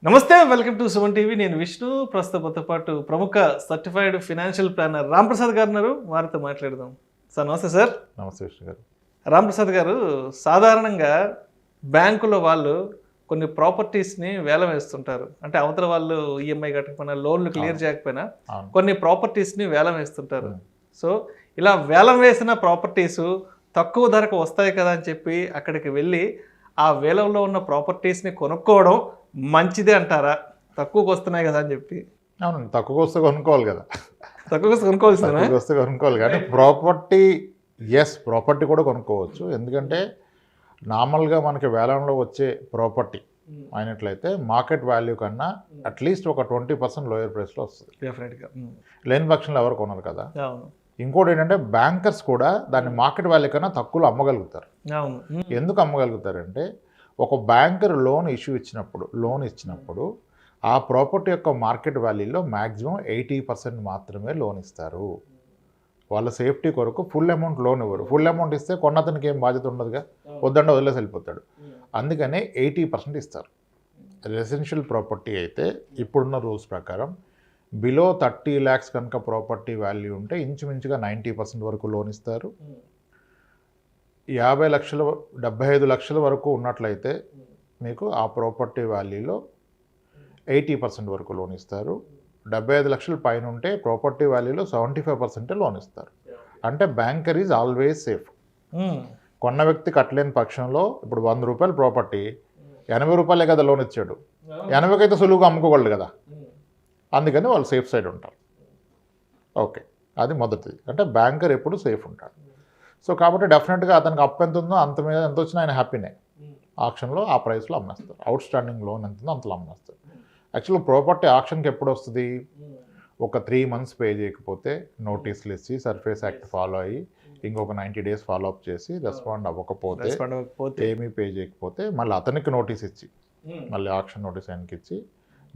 నమస్తే, welcome to Suman TV. నేను విష్ణు. ప్రస్తుతంతో పాటు ప్రముఖ సర్టిఫైడ్ ఫినాన్షియల్ ప్లానర్ రాంప్రసాద్ గారు ఉన్నారు. వారితో మాట్లాడదాం. సార్ నమస్తే. సార్ నమస్తే విష్ణు గారు. రాంప్రసాద్ గారు, సాధారణంగా బ్యాంకులో వాళ్ళు కొన్ని ప్రాపర్టీస్ని వేలం వేస్తుంటారు. అంటే అవతల వాళ్ళు ఈఎంఐ కట్టకపోయినా, లోన్లు క్లియర్ చేయకపోయినా కొన్ని ప్రాపర్టీస్ని వేలం వేస్తుంటారు. సో ఇలా వేలం వేసిన ప్రాపర్టీసు తక్కువ ధరకు వస్తాయి కదా అని చెప్పి అక్కడికి వెళ్ళి ఆ వేలంలో ఉన్న ప్రాపర్టీస్ని కొనుక్కోవడం మంచిదే అంటారా? తక్కువకి వస్తున్నాయి కదా అని చెప్పి. అవునండి, తక్కువకి వస్తే కొనుక్కోవాలి కదా. తక్కువ వస్తే కొనుక్కోవాలి కానీ ప్రాపర్టీ కూడా కొనుక్కోవచ్చు. ఎందుకంటే నార్మల్గా మనకి వేలంలో వచ్చే ప్రాపర్టీ అయినట్లయితే మార్కెట్ వాల్యూ కన్నా అట్లీస్ట్ ఒక 20% లోయర్ ప్రైస్లో వస్తుంది. డెఫినెట్గా లేని పక్షంలో ఎవరు కొనరు కదా. ఇంకోటి ఏంటంటే బ్యాంకర్స్ కూడా దాన్ని మార్కెట్ వాల్యూ కన్నా తక్కువలో అమ్మగలుగుతారు. ఎందుకు అమ్మగలుగుతారంటే ఒక బ్యాంకర్ లోన్ ఇచ్చినప్పుడు ఆ ప్రాపర్టీ యొక్క మార్కెట్ వాల్యూలో మ్యాక్సిమం 80% మాత్రమే లోన్ ఇస్తారు. వాళ్ళ సేఫ్టీ కొరకు ఫుల్ అమౌంట్ లోన్ ఇవ్వరు. ఫుల్ అమౌంట్ ఇస్తే కొన్నతనికి ఏం బాధ్యత ఉండదుగా, వద్దంటే వదిలేసి వెళ్ళిపోతాడు. అందుకనే 80% ఇస్తారు. రెసిడెన్షియల్ ప్రాపర్టీ అయితే ఇప్పుడున్న రూల్స్ ప్రకారం బిలో 30 lakhs కనుక ప్రాపర్టీ వాల్యూ ఉంటే ఇంచుమించుగా 90% వరకు లోన్ ఇస్తారు. 50 లక్షలు 75 లక్షల వరకు ఉన్నట్లయితే మీకు ఆ ప్రాపర్టీ వాల్యూలో 80% వరకు లోన్ ఇస్తారు. 75 లక్షల పైన ఉంటే ప్రాపర్టీ వాల్యూలో 75% లోన్ ఇస్తారు. అంటే బ్యాంకర్ ఈజ్ ఆల్వేస్ సేఫ్. కొన్న వ్యక్తి కట్టలేని పక్షంలో ఇప్పుడు 100 రూపాయల ప్రాపర్టీ 80 రూపాయలే కదా లోన్ ఇచ్చాడు, 80కి అయితే సులువుగా అమ్ముకోగలడు కదా. అందుకని వాళ్ళు సేఫ్ సైడ్ ఉంటారు. ఓకే, అది మొదటిది. అంటే బ్యాంకర్ ఎప్పుడు సేఫ్ ఉంటాడు. సో కాబట్టి డెఫినెట్గా అతనికి అప్పు ఎంత ఉందో అంత మీద ఎంత వచ్చినా ఆయన హ్యాపీనే. ఆక్షన్లో ఆ ప్రైస్లో అమ్మేస్తారు. అవుట్ స్టాండింగ్ లోన్ ఎంత ఉందో అంతలో అమ్మేస్తారు. యాక్చువల్గా ప్రాపర్టీ ఆక్షన్కి ఎప్పుడు వస్తుంది? ఒక 3 months పే చేయకపోతే నోటీసులు ఇచ్చి సర్ఫేస్ యాక్ట్ ఫాలో అయ్యి ఇంకొక 90 days ఫాలో అప్ చేసి రెస్పాండ్ అవ్వకపోతే ఏమీ పే చేయకపోతే మళ్ళీ అతనికి నోటీస్ ఇచ్చి మళ్ళీ ఆక్షన్ నోటీస్ ఆయనకి ఇచ్చి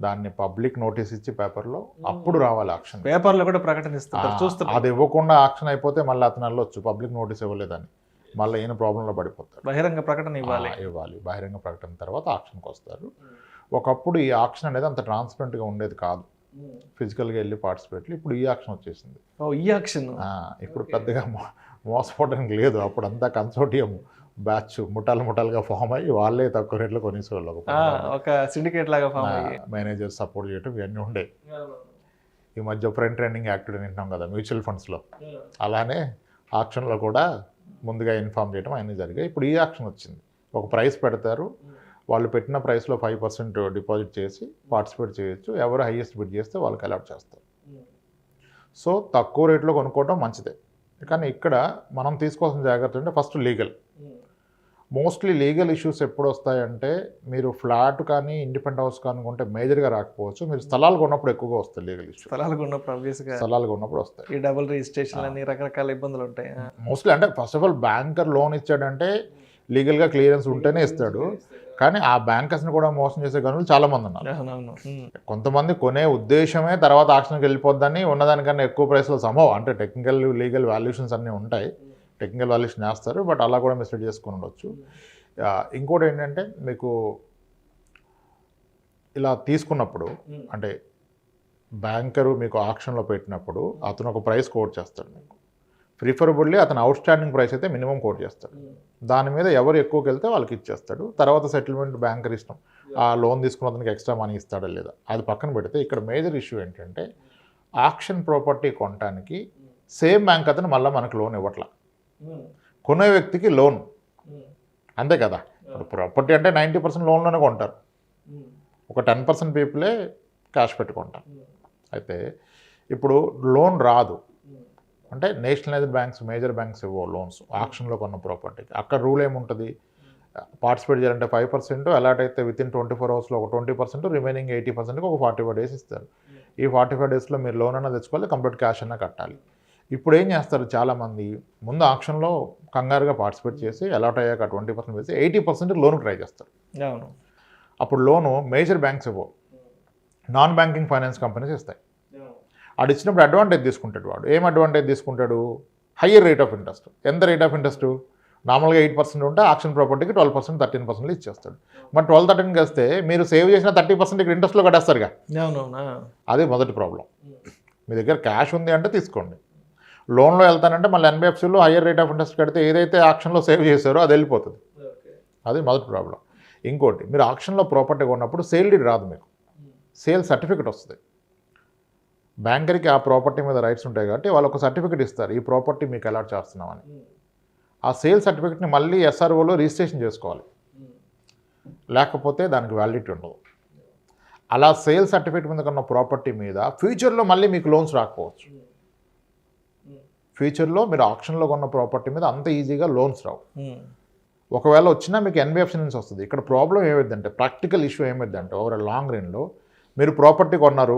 దాన్ని పబ్లిక్ నోటీస్ ఇచ్చి పేపర్లో అప్పుడు రావాలి ఆక్షన్. పేపర్లో కూడా ప్రకటనిస్తారు, చూస్తారు. అది ఇవ్వకుండా ఆక్షన్ అయిపోతే మళ్ళీ అతను వెళ్ళొచ్చు, పబ్లిక్ నోటీస్ ఇవ్వలేదని మళ్ళీ ఈయన ప్రాబ్లంలో పడిపోతాడు. బహిరంగ ప్రకటన ఇవ్వాలి. బహిరంగ ప్రకటన తర్వాత ఆక్షన్కి వస్తారు. ఒకప్పుడు ఈ ఆక్షన్ అనేది అంత ట్రాన్స్పరెంట్గా ఉండేది కాదు, ఫిజికల్గా వెళ్ళి పార్టిసిపేట్. ఇప్పుడు ఈ ఆక్షన్ వచ్చేసింది. ఈ ఆక్షన్ ఇప్పుడు పెద్దగా మోసపోవడానికి లేదు. అప్పుడు అంతా కన్సోర్టియం బ్యాచ్ ముఠాలుగా ఫామ్ అయ్యి వాళ్ళే తక్కువ రేట్లో కొనేసేవాళ్ళు. ఒక సిండికేట్ లాగా ఫామ్ అయ్యి మేనేజర్ సపోర్ట్ చేయటం ఇవన్నీ ఉండే. ఈ మధ్య ఫ్రెండ్ ట్రైనింగ్ యాక్టివిటీ వింటాం కదా మ్యూచువల్ ఫండ్స్లో, అలానే ఆక్షన్లో కూడా ముందుగా ఇన్ఫామ్ చేయడం అన్నీ జరిగాయి. ఇప్పుడు ఈ ఆక్షన్ వచ్చింది. ఒక ప్రైస్ పెడతారు, వాళ్ళు పెట్టిన ప్రైస్లో 5% డిపాజిట్ చేసి పార్టిసిపేట్ చేయొచ్చు. ఎవరు హైయెస్ట్ బిడ్ చేస్తే వాళ్ళకి అలాట్ చేస్తారు. సో తక్కువ రేట్లో కొనుక్కోవడం మంచిదే. కానీ ఇక్కడ మనం తీసుకోవాల్సిన జాగ్రత్త అంటే first legal. Mostly legal issues ఎప్పుడు వస్తాయంటే మీరు ఫ్లాట్ కానీ ఇండిపెండెంట్ హౌస్ కానీ కొంటే మేజర్గా రాకపోవచ్చు, మీరు స్థలాలు కొన్నప్పుడు ఎక్కువగా వస్తాయి లీగల్ ఇష్యూస్. స్థలాలు కొన్నప్పుడు వస్తాయి. ఈ డబుల్ రిజిస్ట్రేషన్ అన్ని రకరకాల ఇబ్బందులు ఉంటాయి. మోస్ట్లీ అంటే first of all banker loan ఇచ్చాడంటే లీగల్గా క్లియరెన్స్ ఉంటేనే ఇస్తాడు. కానీ ఆ బ్యాంకర్స్ని కూడా మోసం చేసే గనులు చాలామంది ఉన్నారు. కొంతమంది కొనే ఉద్దేశమే తర్వాత ఆక్షన్కి వెళ్ళిపోద్దని ఉన్నదానికన్నా ఎక్కువ ప్రైస్లో సంభవం. అంటే టెక్నికల్ లీగల్ వాల్యుయేషన్స్ అన్నీ ఉంటాయి, టెక్నికల్ వాల్యుయేషన్ వేస్తారు, బట్ అలా కూడా మిస్లీడ్ చేసుకుని ఉండొచ్చు. ఇంకోటి ఏంటంటే మీకు ఇలా తీసుకున్నప్పుడు అంటే బ్యాంకరు మీకు ఆక్షన్లో పెట్టినప్పుడు అతను ఒక ప్రైస్ కోట్ చేస్తాడు. మీకు ప్రిఫరబుల్లీ అతను అవుట్ స్టాండింగ్ ప్రైస్ అయితే మినిమం కోట్ చేస్తాడు. దాని మీద ఎవరు ఎక్కువకి వెళ్తే వాళ్ళకి ఇచ్చేస్తాడు. తర్వాత సెటిల్మెంట్ బ్యాంకర్ ఇష్టం. ఆ లోన్ తీసుకున్న అతనికి ఎక్స్ట్రా మనీ ఇస్తాడా లేదా అది పక్కన పెడితే ఇక్కడ మేజర్ ఇష్యూ ఏంటంటే ఆక్షన్ ప్రాపర్టీ కొనడానికి సేమ్ బ్యాంక్ అతను మళ్ళీ మనకు లోన్ ఇవ్వట్లా. కొనే వ్యక్తికి లోన్ అంతే కదా. ఇప్పుడు ప్రాపర్టీ అంటే 90% లోన్లోనే కొంటారు, ఒక 10% పీపులే క్యాష్ పెట్టుకుంటారు. అయితే ఇప్పుడు లోన్ రాదు అంటే నేషనలైజ్డ్ బ్యాంక్స్, మేజర్ బ్యాంక్స్ ఇవ్వవు లోన్స్ ఆక్షన్లో కొన్న ప్రాపర్టీకి. అక్కడ రూల్ ఏముంటుంది? పార్టిసిపేట్ చేయాలంటే 5%, అలాట్ అయితే వితిన్ 24 hours ఒక 20%, రిమైనింగ్ 80%కి ఒక 45 days ఇస్తారు. ఈ 45 daysలో మీరు లోన్ అన్నా తెచ్చుకోవాలి, కంప్లీట్ క్యాష్ అన్నా కట్టాలి. ఇప్పుడు ఏం చేస్తారు చాలామంది, ముందు ఆక్షన్లో కంగారుగా పార్టిసిపేట్ చేసి అలాట్ అయ్యాక 20% వేసి 80% లోన్కి ట్రై చేస్తారు. అప్పుడు లోను మేజర్ బ్యాంక్స్ ఇవ్వవు, నాన్ బ్యాంకింగ్ ఫైనాన్స్ కంపెనీస్ ఇస్తాయి. వాడు ఇచ్చినప్పుడు అడ్వాంటేజ్ తీసుకుంటాడు. వాడు ఏం అడ్వాంటేజ్ తీసుకుంటాడు? Higher rate of interest. ఎంత రేట్ ఆఫ్ ఇంట్రెస్ట్? నార్మల్గా 8% ఉంటే ఆక్షన్ ప్రాపర్టీకి 12% 13% ఇచ్చేస్తాడు. మరి 12-13 వస్తే మీరు సేవ్ చేసిన 30% ఇక్కడ ఇంట్రెస్ట్లో కట్టేస్తారుగా. అవునవునా. అది మొదటి ప్రాబ్లం. మీ దగ్గర క్యాష్ ఉంది అంటే తీసుకోండి. లోన్లో వెళ్తానంటే మళ్ళీ ఎన్బిఎఫ్సిలో హయ్యర్ రేట్ ఆఫ్ ఇంట్రెస్ట్ కడితే ఏదైతే ఆక్షన్లో సేవ్ చేశారో అది వెళ్ళిపోతుంది. అది మొదటి ప్రాబ్లం. ఇంకోటి, మీరు ఆక్షన్లో ప్రాపర్టీ కొన్నప్పుడు సేల్ డీడ్ రాదు, మీకు సేల్ సర్టిఫికేట్ వస్తుంది. బ్యాంకర్కి ఆ ప్రాపర్టీ మీద రైట్స్ ఉంటాయి కాబట్టి వాళ్ళు ఒక సర్టిఫికేట్ ఇస్తారు, ఈ ప్రాపర్టీ మీకు అలాట్ చేస్తున్నామని. ఆ సేల్ సర్టిఫికేట్ని మళ్ళీ ఎస్ఆర్ఓలో రిజిస్ట్రేషన్ చేసుకోవాలి, లేకపోతే దానికి వ్యాలిడిటీ ఉండదు. అలా సేల్ సర్టిఫికేట్ మీద కొన్న ప్రాపర్టీ మీద ఫ్యూచర్లో మళ్ళీ మీకు లోన్స్ రాకపోవచ్చు. ఫ్యూచర్లో మీరు ఆక్షన్లో కొన్న ప్రాపర్టీ మీద అంత ఈజీగా లోన్స్ రావు. ఒకవేళ వచ్చినా మీకు ఎన్బిఎఫ్సి నుంచి వస్తుంది. ఇక్కడ ప్రాబ్లం ఏమైందంటే, ప్రాక్టికల్ ఇష్యూ ఏమైందంటే, ఓవర్ లాంగ్ రన్లో మీరు ప్రాపర్టీ కొన్నారు,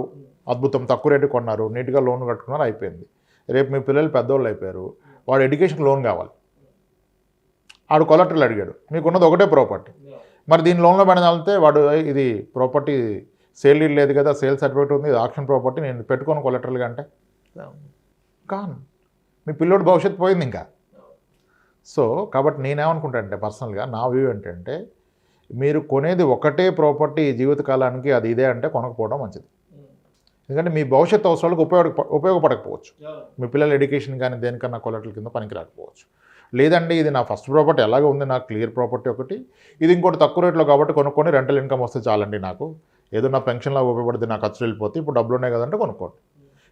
అద్భుతం, తక్కువ రేటు కొన్నారు, నీట్గా లోన్ కట్టుకున్నారు, అయిపోయింది. రేపు మీ పిల్లలు పెద్దోళ్ళు అయిపోయారు, వాడు ఎడ్యుకేషన్ లోన్ కావాలి, ఆడు కొలెక్టర్లు అడిగాడు, మీకున్నది ఒకటే ప్రాపర్టీ, మరి దీని లోన్లో పెడదాలితే వాడు ఇది ప్రాపర్టీ సేల్ డీడ్ లేదు కదా, సేల్ సర్టిఫికేట్ ఉంది, ఇది ఆక్షన్ ప్రాపర్టీ, నేను పెట్టుకోను కొలెక్టర్లుగా అంటే కాను, మీ పిల్లోడు భవిష్యత్తు పోయింది ఇంకా. సో కాబట్టి నేనేమనుకుంటా అంటే, పర్సనల్గా నా వ్యూ ఏంటంటే, మీరు కొనేది ఒకటే ప్రాపర్టీ జీవితకాలానికి, అది ఇదే అంటే కొనకపోవడం మంచిది. ఎందుకంటే మీ భవిష్యత్తు అవసరాలకు ఉపయోగపడకపోవచ్చు, మీ పిల్లల ఎడ్యుకేషన్ కానీ దేనికన్నా కొలెక్టర్ల కింద పనికి రాకపోవచ్చు. లేదండి ఇది నా ఫస్ట్ ప్రాపర్టీ ఎలాగో ఉంది, నాకు క్లియర్ ప్రాపర్టీ ఒకటి, ఇది ఇంకోటి తక్కువ రేట్లో కాబట్టి కొనుక్కొని రెంటల్ ఇన్కమ్ వస్తే చాలండి, నాకు ఏదో నా పెన్షన్లో ఉపయోగపడితే నా ఖర్చులు వెళ్ళిపోతే ఇప్పుడు డబ్బులు ఉన్నాయి కదంటే కొనుక్కోండి.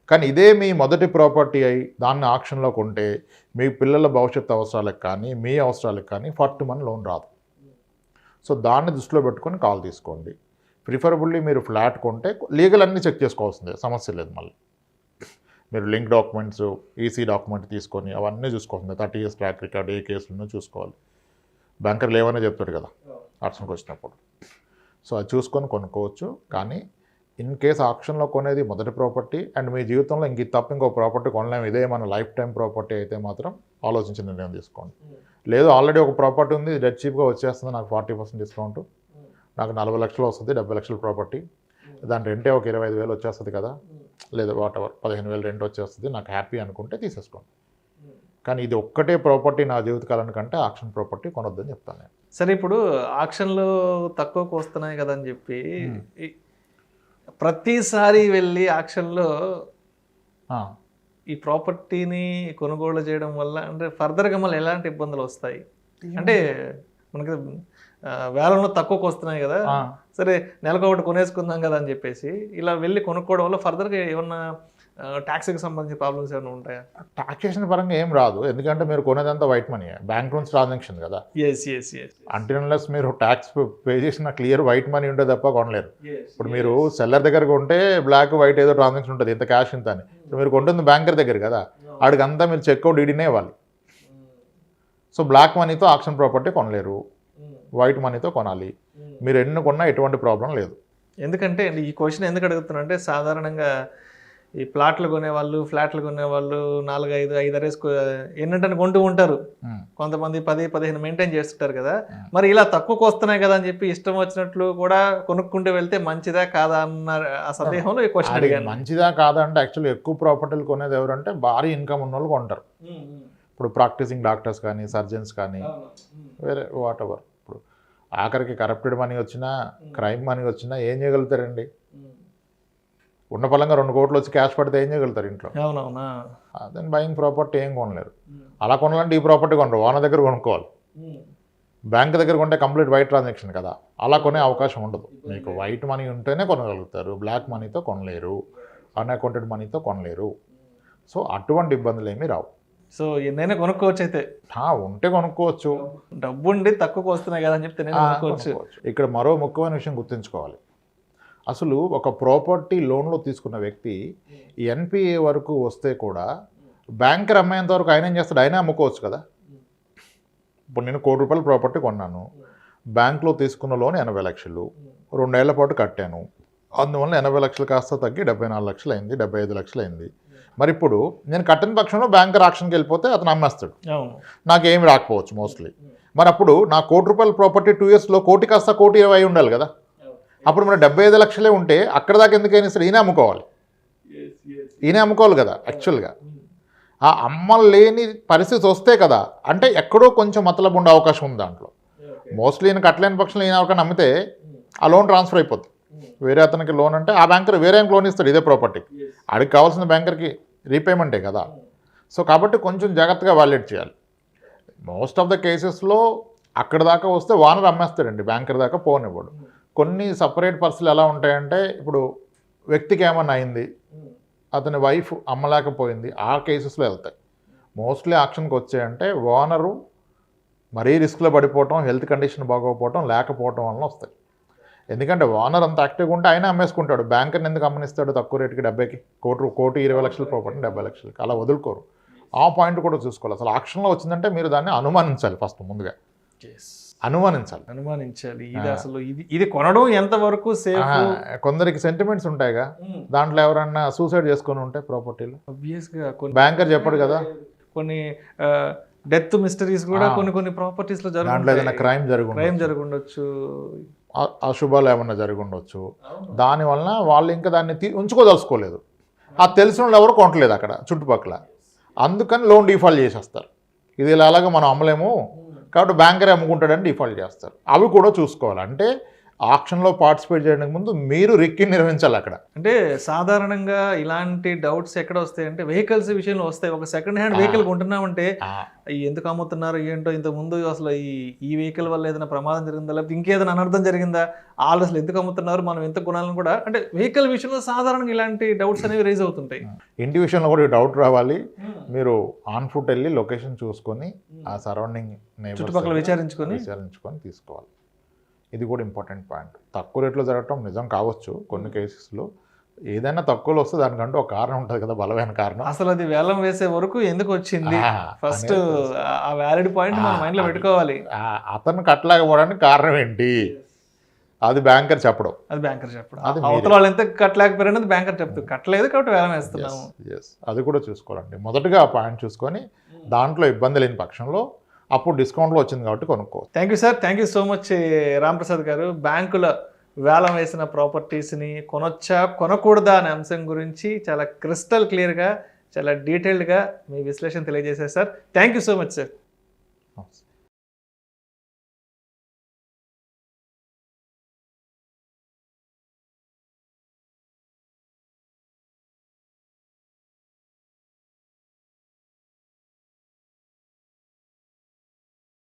కానీ ఇదే మీ మొదటి ప్రాపర్టీ అయి దాన్ని ఆక్షన్లో కొంటే మీ పిల్లల భవిష్యత్తు అవసరాలకు కానీ మీ అవసరాలకు కానీ ఫట్టుమని లోన్ రాదు. సో దాన్ని దృష్టిలో పెట్టుకొని కాల్ తీసుకోండి. ప్రిఫరబుల్లీ మీరు ఫ్లాట్ కొంటే లీగల్ అన్నీ చెక్ చేసుకోవాల్సిందే, సమస్య లేదు. మళ్ళీ మీరు లింక్ డాక్యుమెంట్స్, ఈసీ డాక్యుమెంట్ తీసుకొని అవన్నీ చూసుకోవాల్సిందే. 30 years ట్రాక్ రికార్డ్, ఏ కేసులను చూసుకోవాలి. బ్యాంకర్ లేవనే చెప్తాడు కదా ఆక్షన్కి వచ్చినప్పుడు. సో అది చూసుకొని కొనుక్కోవచ్చు. కానీ ఇన్ కేస్ ఆక్షన్లో కొనేది మొదటి ప్రాపర్టీ అండ్ మీ జీవితంలో ఇంక తప్ప ఇంకో ప్రాపర్టీ కొనలేము, ఇదే మన లైఫ్ టైం ప్రాపర్టీ అయితే మాత్రం ఆలోచించి నిర్ణయం తీసుకోండి. లేదు ఆల్రెడీ ఒక ప్రాపర్టీ ఉంది, డెడ్ చీప్గా వచ్చేస్తుంది, నాకు 40% డిస్కౌంట్, నాకు 40 లక్షలు వస్తుంది, 70 లక్షల ప్రాపర్టీ, దాని రెంటే ఒక 25,000 వచ్చేస్తుంది కదా, లేదా వాటెవర్ 15,000 రెంట్ వచ్చేస్తుంది, నాకు హ్యాపీ అనుకుంటే తీసేసుకోండి. కానీ ఇది ఒక్కటే ప్రాపర్టీ నా జీవితకాలానికంటే ఆక్షన్ ప్రాపర్టీ కొనొద్దని చెప్తాను నేను. సరే, ఇప్పుడు ఆక్షన్లు తక్కువకు వస్తున్నాయి కదా అని చెప్పి ప్రతిసారి వెళ్ళి ఆక్షన్లో ఈ ప్రాపర్టీని కొనుగోలు చేయడం వల్ల అంటే ఫర్దర్గా మళ్ళీ ఎలాంటి ఇబ్బందులు వస్తాయి అంటే, మనకి వేలంలో తక్కువకు వస్తున్నాయి కదా, సరే నెలకు ఒకటి కొనేసుకుందాం కదా అని చెప్పేసి ఇలా వెళ్ళి కొనుక్కోవడం వల్ల ఫర్దర్గా ఏమన్నా ట్యాక్స్కి సంబంధించిన ప్రాబ్లమ్స్ ఏమైనా ఉంటాయా? టాక్సేషన్ పరంగా ఏం రాదు, ఎందుకంటే మీరు కొనేదంతా వైట్ మనీ, బ్యాంక్ నుంచి ట్రాన్సాక్షన్ కదా. అంటే అన్లెస్ మీరు ట్యాక్స్ పే చేసిన క్లియర్ వైట్ మనీ ఉంటే తప్ప కొనలేరు. ఇప్పుడు మీరు సెల్లర్ దగ్గర కొంటే బ్లాక్ వైట్ ఏదో ట్రాన్సాక్షన్ ఉంటుంది, ఇంత క్యాష్ ఇంత అని. మీరు కొంటుంది బ్యాంకర్ దగ్గర కదా, ఆడికి అంతా మీరు చెక్అవుట్ డీడీనే ఇవ్వాలి. సో బ్లాక్ మనీతో ఆక్షన్ ప్రాపర్టీ కొనలేరు, వైట్ మనీతో కొనాలి. మీరు ఎన్ని కొన్నా ఎటువంటి ప్రాబ్లం లేదు. ఎందుకంటే ఈ క్వశ్చన్ ఎందుకు అడుగుతున్నా అంటే, సాధారణంగా ఈ ప్లాట్లు కొనేవాళ్ళు, ఫ్లాట్లు కొనేవాళ్ళు 4-5 ఎన్నింటని కొంటూ ఉంటారు, కొంతమంది 10-15 మెయింటైన్ చేస్తుంటారు కదా. మరి ఇలా తక్కువకు వస్తున్నాయి కదా అని చెప్పి ఇష్టం వచ్చినట్లు కూడా కొనుక్కుంటూ వెళ్తే మంచిదా కాదా అన్న ఆ సందేహంలో ఈ క్వశ్చన్ అడిగాను. మంచిదా కాదా అంటే, యాక్చువల్లీ ఎక్కువ ప్రాపర్టీలు కొనేది ఎవరంటే భారీ ఇన్కమ్ ఉన్న వాళ్ళు కొంటారు. ఇప్పుడు ప్రాక్టీసింగ్ డాక్టర్స్ కానీ, సర్జన్స్ కానీ, వేరే వాట్ ఎవర్. ఇప్పుడు ఆఖరికి కరప్టెడ్ మనీ వచ్చినా, క్రైమ్ మనీ వచ్చినా ఏం చేయగలుగుతారండి? ఉన్న పలంగా 2 కోట్లు వచ్చి క్యాష్ పడితే ఏం చేయగలుగుతారు ఇంట్లో? అవునవునా. దెన్ బయింగ్ ప్రాపర్టీ ఏం కొనలేరు. అలా కొనాలంటే ఈ ప్రాపర్టీ కొనరు, ఓనర్ దగ్గర కొనుక్కోవాలి. బ్యాంక్ దగ్గర కొంటే కంప్లీట్ వైట్ ట్రాన్సాక్షన్ కదా, అలా కొనే అవకాశం ఉండదు. మీకు వైట్ మనీ ఉంటేనే కొనగలుగుతారు, బ్లాక్ మనీతో కొనలేరు, అన్అకౌంటెడ్ మనీతో కొనలేరు. సో అటువంటి ఇబ్బందులు ఏమీ రావు. సో ఎన్నైనా కొనుక్కోవచ్చు అయితే, ఉంటే కొనుక్కోవచ్చు. డబ్బుండి తక్కువకు వస్తున్నాయి కదా అని చెప్తే కొనుక్కోవచ్చు. ఇక్కడ మరో ముఖ్యమైన విషయం గుర్తుంచుకోవాలి. అసలు ఒక ప్రాపర్టీ లోన్లో తీసుకున్న వ్యక్తి ఎన్పిఏ వరకు వస్తే కూడా బ్యాంకర్ అమ్మేంత వరకు ఆయన ఏం చేస్తాడు? ఆయన అమ్ముకోవచ్చు కదా. ఇప్పుడు నేను ₹1 కోటి ప్రాపర్టీ కొన్నాను, బ్యాంక్లో తీసుకున్న లోన్ 80 లక్షలు, 2 ఏళ్ల పాటు కట్టాను, అందువల్ల 80 లక్షలు కాస్త తగ్గి 74 లక్షలు అయింది, 75 లక్షలు అయింది. మరి ఇప్పుడు నేను కట్టిన పక్షంలో బ్యాంకర్ ఆక్షన్కి వెళ్ళిపోతే అతను అమ్మేస్తాడు, నాకేమి రాకపోవచ్చు మోస్ట్లీ. మరి అప్పుడు నా ₹1 కోటి ప్రాపర్టీ 2 yearsలో 1 కోటి కాస్త 1,20,000 ఉండాలి కదా. అప్పుడు మన 75 లక్షలే ఉంటే అక్కడ దాకా ఎందుకైనా సరే ఈయన అమ్ముకోవాలి, ఈయన అమ్ముకోవాలి కదా యాక్చువల్గా. ఆ అమ్మలేని పరిస్థితి వస్తే కదా, అంటే ఎక్కడో కొంచెం మతలబు ఉండే అవకాశం ఉంది దాంట్లో. మోస్ట్లీ ఈయన కట్టలేని పక్షంలో ఈయన ఎవరికైనా నమ్మితే ఆ లోన్ ట్రాన్స్ఫర్ అయిపోతుంది. వేరే అతనికి లోన్ అంటే ఆ బ్యాంకర్ వేరే లోన్ ఇస్తాడు ఇదే ప్రాపర్టీకి, ఆడికి కావాల్సిన బ్యాంకర్కి రీపేమెంటే కదా. సో కాబట్టి కొంచెం జాగ్రత్తగా వాల్యుయేట్ చేయాలి. మోస్ట్ ఆఫ్ ద కేసెస్లో అక్కడ దాకా వస్తే ఓనర్ అమ్మేస్తాడండి, బ్యాంకర్ దాకా పోనివ్వడు. కొన్ని సపరేట్ పర్సన్లు ఎలా ఉంటాయంటే, ఇప్పుడు వ్యక్తికి ఏమన్నా అయింది, అతని వైఫ్ అమ్మలేకపోయింది, ఆ కేసెస్లో వెళ్తాయి. మోస్ట్లీ ఆక్షన్కి వచ్చాయంటే ఓనరు మరీ రిస్క్లో పడిపోవటం, హెల్త్ కండిషన్ బాగోకపోవటం, లేకపోవటం వలన వస్తాయి. ఎందుకంటే ఓనర్ అంత యాక్టివ్గా ఉంటే ఆయన అమ్మేసుకుంటాడు, బ్యాంకర్ని ఎందుకు అమ్మనిస్తాడు తక్కువ రేటుకి 70కి, కోటి 20 లక్షల ప్రాపర్టీని 70 లక్షలకి అలా వదులుకోరు. ఆ పాయింట్ కూడా చూసుకోవాలి. అసలు ఆక్షన్లో వచ్చిందంటే మీరు దాన్ని అనుమానించాలి, ఫస్ట్ ముందుగా అనుమానించాలి. ఇది అసలు ఇది కొనడం ఎంతవరకు సేఫ్? కొందరికి సెంటిమెంట్స్ ఉంటాయిగా, దాంట్లో ఎవరన్నా సూసైడ్ చేసుకొని ఉంటే ప్రాపర్టీలు ఆబ్వియస్గా బ్యాంకర్ చెప్పడు కదా. కొన్ని డెత్ మిస్టరీస్ కూడా కొన్ని ప్రాపర్టీస్ లో దాంట్లో ఏదైనా క్రైమ్ జరుగుండొచ్చు, అశుభాలు ఏమన్నా జరుగుండొచ్చు. దానివలన వాళ్ళు ఇంకా దాన్ని ఉంచుకోదలుచుకోలేదు. ఆ తెలిసిన వాళ్ళు ఎవరు కొనట్లేదు అక్కడ చుట్టుపక్కల, అందుకని లోన్ డిఫాల్ట్ చేసేస్తారు. ఇది ఇలాగా మనం అమ్మలేము కాబట్టి బ్యాంకరే అమ్ముకుంటాడని డిఫాల్ట్ చేస్తారు. అవి కూడా చూసుకోవాలి. అంటే ఆక్షన్లో పార్టిసిపేట్ చేయడానికి ముందు మీరు రిక్కి నిర్వహించాలి అక్కడ. అంటే సాధారణంగా ఇలాంటి డౌట్స్ ఎక్కడ వస్తాయి అంటే వెహికల్స్ విషయంలో వస్తాయి. ఒక సెకండ్ హ్యాండ్ వెహికల్ కొంటున్నామంటే ఎందుకు అమ్ముతున్నారు ఏంటో, ఇంత ముందు అసలు ఈ వెహికల్ వల్ల ఏదైనా ప్రమాదం జరిగిందా, లేకపోతే ఇంకేదైనా అనర్థం జరిగిందా, వాళ్ళు అసలు ఎందుకు అమ్ముతున్నారు, మనం ఎంత కొనాలని కూడా, అంటే వెహికల్ విషయంలో సాధారణంగా ఇలాంటి డౌట్స్ అనేవి రైజ్ అవుతుంటాయి. ఇంటి విషయంలో కూడా డౌట్ రావాలి. మీరు ఆన్ ఫుట్ వెళ్ళి లొకేషన్ చూసుకొని ఆ సరౌండింగ్ చుట్టుపక్కల విచారించుకొని తీసుకోవాలి. ఇది కూడా ఇంపార్టెంట్ పాయింట్. తక్కువ రేట్లో జరగటం నిజం కావచ్చు కొన్ని కేసెస్లో, ఏదైనా తక్కువలో వస్తే దానికంటూ ఒక కారణం ఉంటుంది కదా, బలమైన కారణం. అసలు అది వేలం వేసే వరకు ఎందుకు వచ్చింది, ఫస్ట్ ఆ వ్యాలిడ్ పాయింట్ మన మైండ్లో పెట్టుకోవాలి. అతను కట్టలేకపోవడానికి కారణం ఏంటి, అది బ్యాంకర్ చెప్పడం. అవతల వాళ్ళు ఎంత కట్టలేకపోయారనేది బ్యాంకర్ చెప్తారు, కట్టలేదు కాబట్టి వేలం వేస్తున్నాము. అది కూడా చూసుకోవాలండి. మొదటగా ఆ పాయింట్ చూసుకొని దాంట్లో ఇబ్బంది లేని పక్షంలో అప్పుడు డిస్కౌంట్లో వచ్చింది కాబట్టి కొనుక్కోవచ్చు. Thank you sir, thank you so much Ramprasad గారు. బ్యాంకులో వేలం వేసిన ప్రాపర్టీస్ని కొనొచ్చా కొనకూడదా అనే అంశం గురించి చాలా క్రిస్టల్ క్లియర్గా, చాలా డీటెయిల్డ్గా మీ విశ్లేషణ తెలియజేశారు sir. Thank you so much sir.